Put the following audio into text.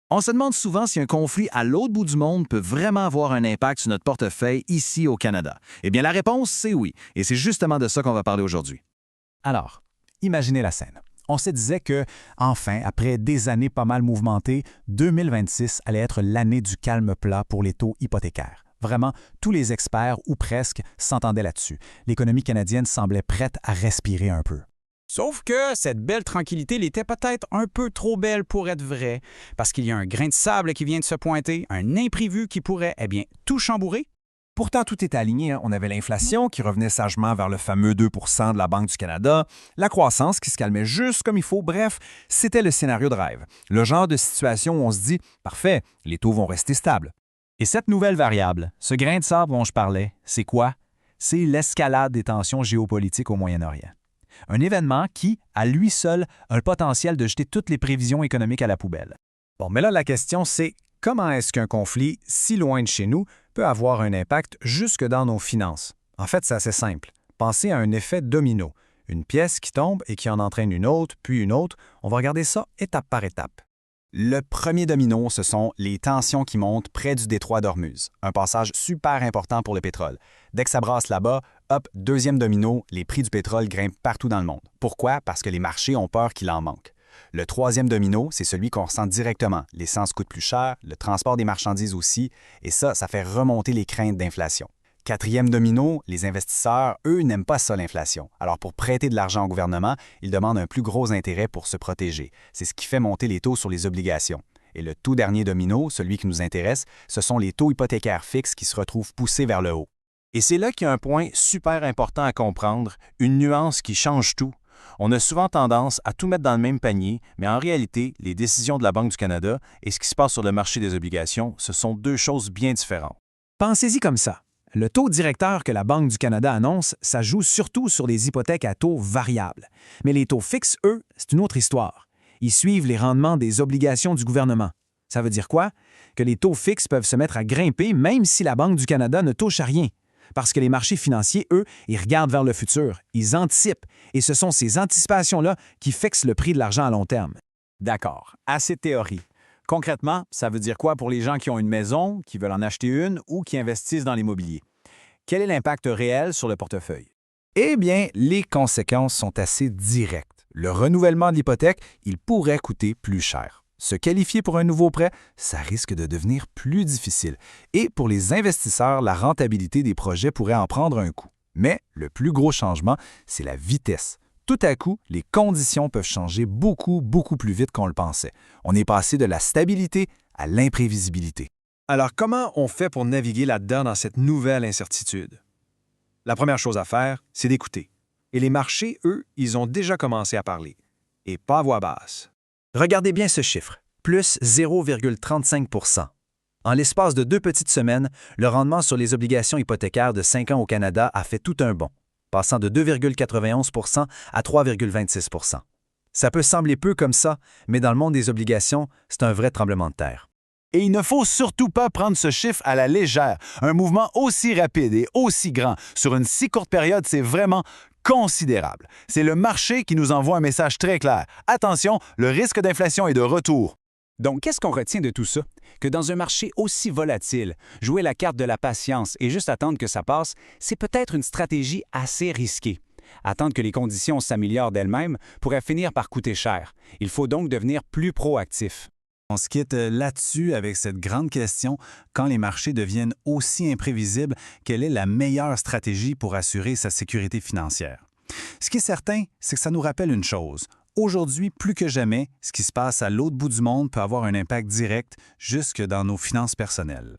On se demande souvent si un conflit à l'autre bout du monde peut vraiment avoir un impact sur notre portefeuille ici au Canada. Eh bien, la réponse, c'est oui. Et c'est justement de ça qu'on va parler aujourd'hui. Alors, imaginez la scène. On se disait que, enfin, après des années pas mal mouvementées, 2026 allait être l'année du calme plat pour les taux hypothécaires. Vraiment, tous les experts, ou presque, s'entendaient là-dessus. L'économie canadienne semblait prête à respirer un peu. Sauf que cette belle tranquillité l'était peut-être un peu trop belle pour être vraie, parce qu'il y a un grain de sable qui vient de se pointer, un imprévu qui pourrait, tout chambourer. Pourtant, tout était aligné. On avait l'inflation qui revenait sagement vers le fameux 2 de la Banque du Canada, la croissance qui se calmait juste comme il faut. Bref, c'était le scénario de rêve. Le genre de situation où on se dit « Parfait, les taux vont rester stables ». Et cette nouvelle variable, ce grain de sable dont je parlais, c'est quoi? C'est l'escalade des tensions géopolitiques au Moyen-Orient. Un événement qui, à lui seul, a le potentiel de jeter toutes les prévisions économiques à la poubelle. Bon, mais là, la question, c'est comment est-ce qu'un conflit si loin de chez nous peut avoir un impact jusque dans nos finances? En fait, c'est assez simple. Pensez à un effet domino. Une pièce qui tombe et qui en entraîne une autre, puis une autre. On va regarder ça étape par étape. Le premier domino, ce sont les tensions qui montent près du détroit d'Ormuz, un passage super important pour le pétrole. Dès que ça brasse là-bas, hop, deuxième domino, les prix du pétrole grimpent partout dans le monde. Pourquoi? Parce que les marchés ont peur qu'il en manque. Le troisième domino, c'est celui qu'on ressent directement. L'essence coûte plus cher, le transport des marchandises aussi, et ça fait remonter les craintes d'inflation. Quatrième domino, les investisseurs, eux, n'aiment pas ça, l'inflation. Alors, pour prêter de l'argent au gouvernement, ils demandent un plus gros intérêt pour se protéger. C'est ce qui fait monter les taux sur les obligations. Et le tout dernier domino, celui qui nous intéresse, ce sont les taux hypothécaires fixes qui se retrouvent poussés vers le haut. Et c'est là qu'il y a un point super important à comprendre, une nuance qui change tout. On a souvent tendance à tout mettre dans le même panier, mais en réalité, les décisions de la Banque du Canada et ce qui se passe sur le marché des obligations, ce sont deux choses bien différentes. Pensez-y comme ça. Le taux directeur que la Banque du Canada annonce, ça joue surtout sur les hypothèques à taux variables. Mais les taux fixes, eux, c'est une autre histoire. Ils suivent les rendements des obligations du gouvernement. Ça veut dire quoi? Que les taux fixes peuvent se mettre à grimper même si la Banque du Canada ne touche à rien. Parce que les marchés financiers, eux, ils regardent vers le futur, ils anticipent, et ce sont ces anticipations-là qui fixent le prix de l'argent à long terme. D'accord, assez de théorie. Concrètement, ça veut dire quoi pour les gens qui ont une maison, qui veulent en acheter une ou qui investissent dans l'immobilier? Quel est l'impact réel sur le portefeuille? Eh bien, les conséquences sont assez directes. Le renouvellement de l'hypothèque, il pourrait coûter plus cher. Se qualifier pour un nouveau prêt, ça risque de devenir plus difficile. Et pour les investisseurs, la rentabilité des projets pourrait en prendre un coup. Mais le plus gros changement, c'est la vitesse. Tout à coup, les conditions peuvent changer beaucoup plus vite qu'on le pensait. On est passé de la stabilité à l'imprévisibilité. Alors, comment on fait pour naviguer là-dedans dans cette nouvelle incertitude? La première chose à faire, c'est d'écouter. Et les marchés, eux, ils ont déjà commencé à parler. Et pas à voix basse. Regardez bien ce chiffre, plus 0,35 %. En l'espace de 2 petites semaines, le rendement sur les obligations hypothécaires de 5 ans au Canada a fait tout un bond, passant de 2,91 % à 3,26 %. Ça peut sembler peu comme ça, mais dans le monde des obligations, c'est un vrai tremblement de terre. Et il ne faut surtout pas prendre ce chiffre à la légère. Un mouvement aussi rapide et aussi grand sur une si courte période, c'est vraiment considérable. C'est le marché qui nous envoie un message très clair. Attention, le risque d'inflation est de retour. Donc, qu'est-ce qu'on retient de tout ça? Que dans un marché aussi volatile, jouer la carte de la patience et juste attendre que ça passe, c'est peut-être une stratégie assez risquée. Attendre que les conditions s'améliorent d'elles-mêmes pourrait finir par coûter cher. Il faut donc devenir plus proactif. On se quitte là-dessus avec cette grande question, quand les marchés deviennent aussi imprévisibles, quelle est la meilleure stratégie pour assurer sa sécurité financière? Ce qui est certain, c'est que ça nous rappelle une chose. Aujourd'hui, plus que jamais, ce qui se passe à l'autre bout du monde peut avoir un impact direct jusque dans nos finances personnelles.